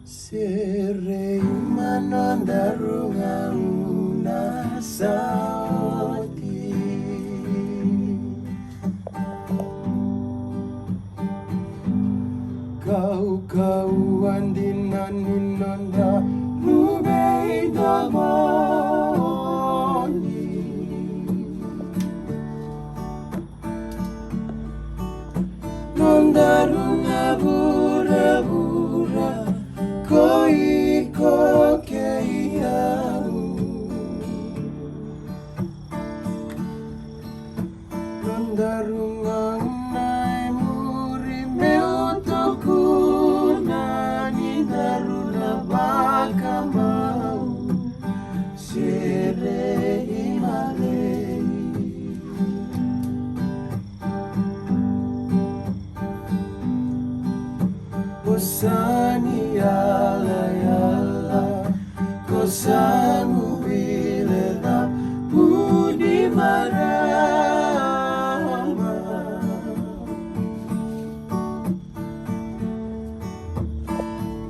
Sirei manondarungan nasauti Kau andinaninonda rubei damoni Nondarunga bura-bura Koi ko keiau Nondarungang nai muri meutoku Nani daruna baka mau Sere imalei Kosani yala Kosanu bilera Budi marama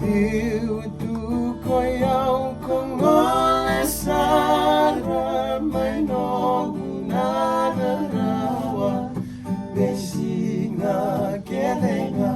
Iutu koyau kongolesara Mainongu nadarawa Besinga kelenga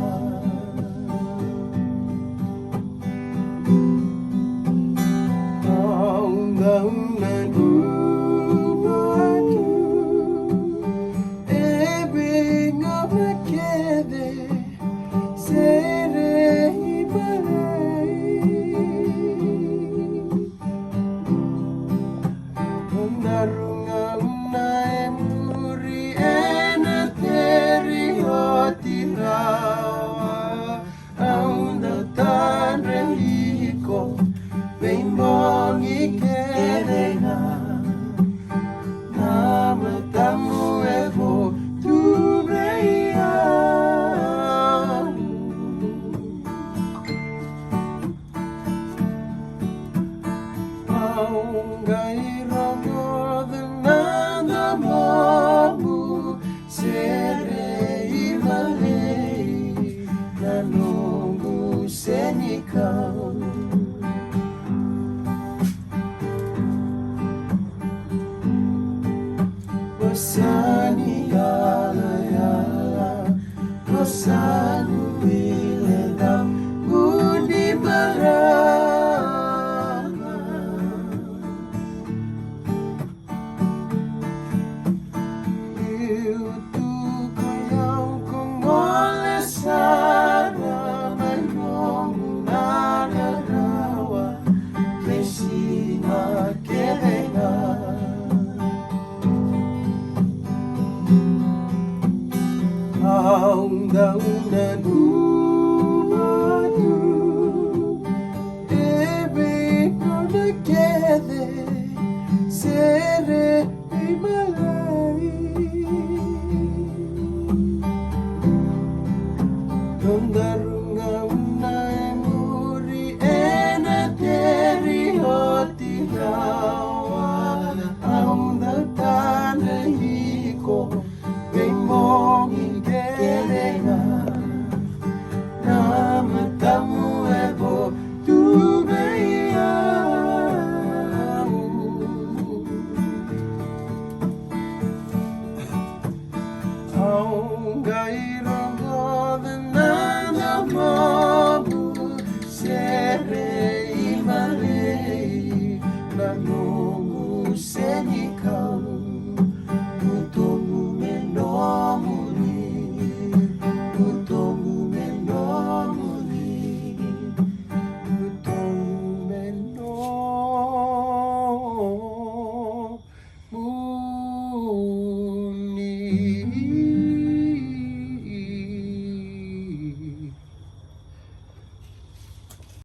Kosani yala Kosanu bileda Budi marama Iutu kayau kongolesara Mainongu nadarawa Besinga kelenga Daun-daunan umatu Ebe kona kede Sere imalai Nondarunga unai muri Ena teri hoti rawa Aunda tanda hiko Bengongi kelenga Nama tamu ebo tubeiau Au gai